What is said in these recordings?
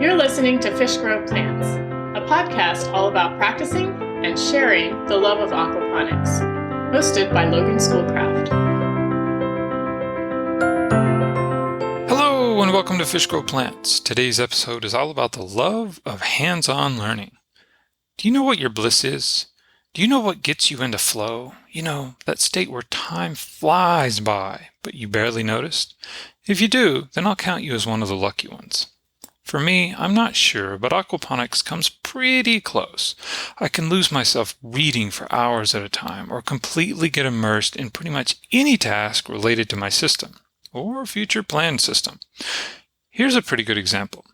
You're listening to Fish Grow Plants, a podcast all about practicing and sharing the love of aquaponics, hosted by Logan Schoolcraft. Hello and welcome to Fish Grow Plants. Today's episode is all about the love of hands-on learning. Do you know what your bliss is? Do you know what gets you into flow? You know, that state where time flies by, but you barely noticed? If you do, then I'll count you as one of the lucky ones. For me, I'm not sure, but aquaponics comes pretty close. I can lose myself reading for hours at a time or completely get immersed in pretty much any task related to my system or future planned system. Here's a pretty good example.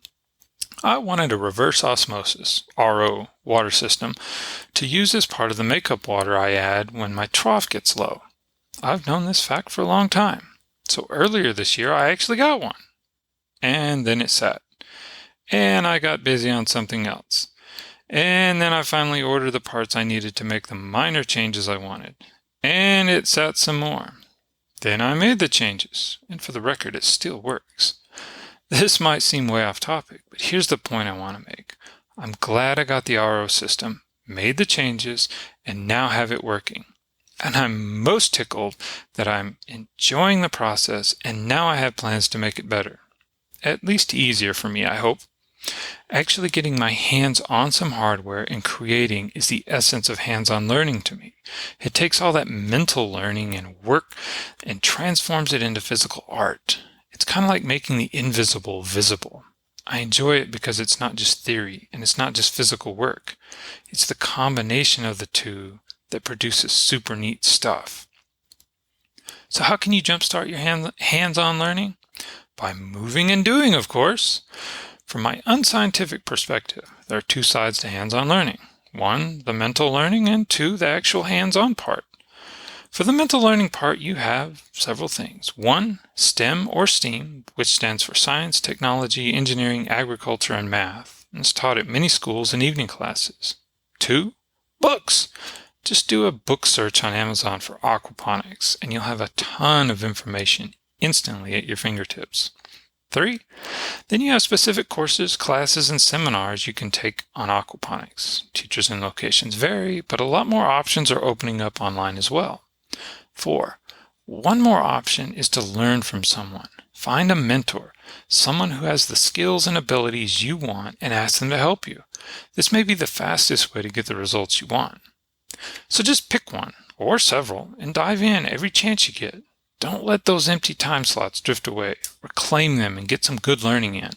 I wanted a reverse osmosis, RO, water system to use as part of the makeup water I add when my trough gets low. I've known this fact for a long time. So earlier this year, I actually got one. And then it sat. And I got busy on something else. And then I finally ordered the parts I needed to make the minor changes I wanted. And it sat some more. Then I made the changes. And for the record, it still works. This might seem way off topic, but here's the point I want to make. I'm glad I got the RO system, made the changes, and now have it working. And I'm most tickled that I'm enjoying the process, and now I have plans to make it better. At least easier for me, I hope. Actually getting my hands on some hardware and creating is the essence of hands-on learning to me. It takes all that mental learning and work and transforms it into physical art. It's kind of like making the invisible visible. I enjoy it because it's not just theory and it's not just physical work. It's the combination of the two that produces super neat stuff. So how can you jumpstart your hands-on learning? By moving and doing, of course. From my unscientific perspective, there are two sides to hands-on learning. One, the mental learning, and two, the actual hands-on part. For the mental learning part, you have several things. One, STEM or STEAM, which stands for Science, Technology, Engineering, Agriculture, and Math, and is taught at many schools and evening classes. Two, books. Just do a book search on Amazon for aquaponics, and you'll have a ton of information instantly at your fingertips. Three, then you have specific courses, classes, and seminars you can take on aquaponics. Teachers and locations vary, but a lot more options are opening up online as well. 4. One more option is to learn from someone. Find a mentor, someone who has the skills and abilities you want, and ask them to help you. This may be the fastest way to get the results you want. So just pick one, or several, and dive in every chance you get. Don't let those empty time slots drift away. Reclaim them and get some good learning in.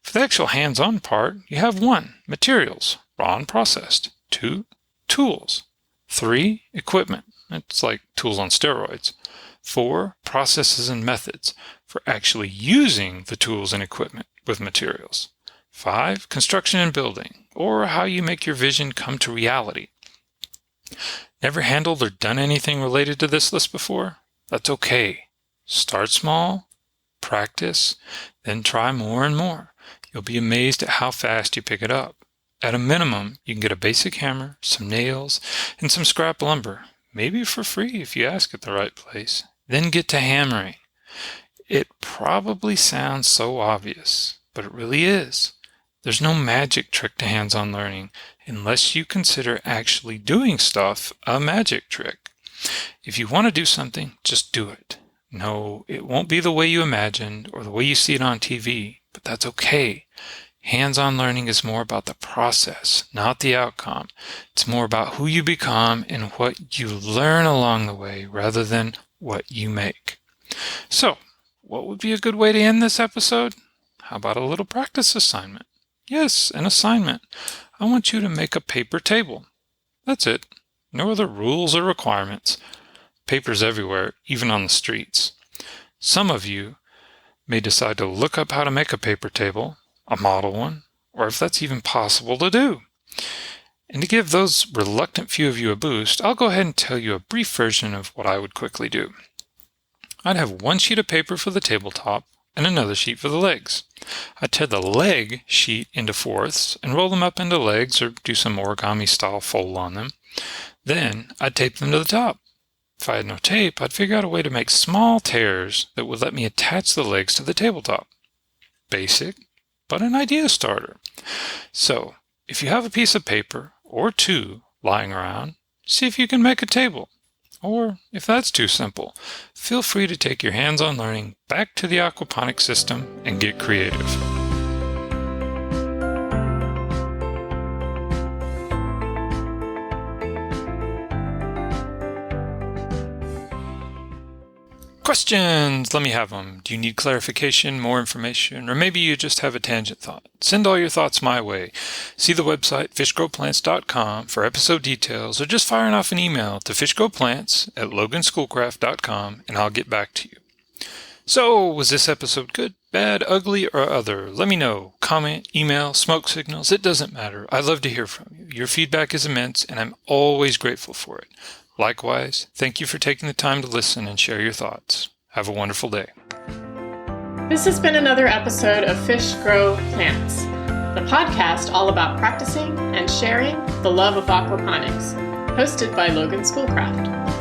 For the actual hands-on part, you have 1. Materials, raw and processed. 2. Tools. 3. Equipment. It's like tools on steroids. 4. Processes and methods for actually using the tools and equipment with materials. 5. Construction and building, or how you make your vision come to reality. Never handled or done anything related to this list before? That's okay. Start small, practice, then try more and more. You'll be amazed at how fast you pick it up. At a minimum, you can get a basic hammer, some nails, and some scrap lumber. Maybe for free if you ask at the right place. Then get to hammering. It probably sounds so obvious, but it really is. There's no magic trick to hands-on learning unless you consider actually doing stuff a magic trick. If you want to do something, just do it. No, it won't be the way you imagined or the way you see it on TV, but that's okay. Hands-on learning is more about the process, not the outcome. It's more about who you become and what you learn along the way rather than what you make. So, what would be a good way to end this episode? How about a little practice assignment? Yes, an assignment. I want you to make a paper table. That's it. No other rules or requirements. Papers everywhere, even on the streets. Some of you may decide to look up how to make a paper table, a model one, or if that's even possible to do. And to give those reluctant few of you a boost, I'll go ahead and tell you a brief version of what I would quickly do. I'd have one sheet of paper for the tabletop and another sheet for the legs. I'd tear the leg sheet into fourths and roll them up into legs or do some origami style fold on them. Then I'd tape them to the top. If I had no tape, I'd figure out a way to make small tears that would let me attach the legs to the tabletop. Basic, but an idea starter. So, if you have a piece of paper or two lying around, see if you can make a table. Or, if that's too simple, feel free to take your hands-on learning back to the aquaponics system and get creative. Questions! Let me have them. Do you need clarification, more information, or maybe you just have a tangent thought? Send all your thoughts my way. See the website fishgrowplants.com for episode details, or just firing off an email to fishgrowplants@loganschoolcraft.com and I'll get back to you. So, was this episode good, bad, ugly, or other? Let me know. Comment, email, smoke signals, it doesn't matter. I love to hear from you. Your feedback is immense and I'm always grateful for it. Likewise, thank you for taking the time to listen and share your thoughts. Have a wonderful day. This has been another episode of Fish Grow Plants, the podcast all about practicing and sharing the love of aquaponics, hosted by Logan Schoolcraft.